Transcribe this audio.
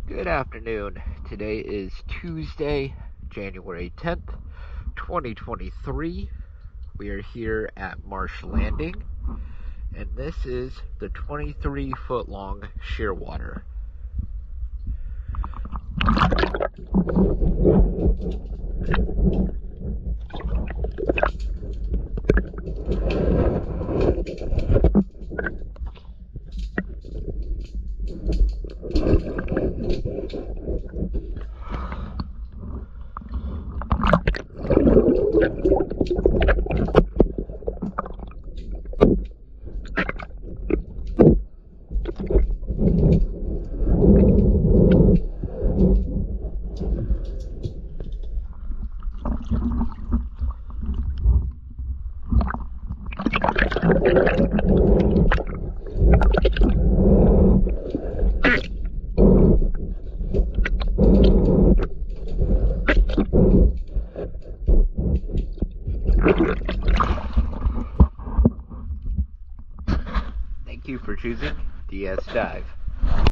Good afternoon. Today is Tuesday, January 10th, 2023. We are here at Marsh Landing, and this is the 23-foot long Shearwater. Thank you for choosing DS Dive.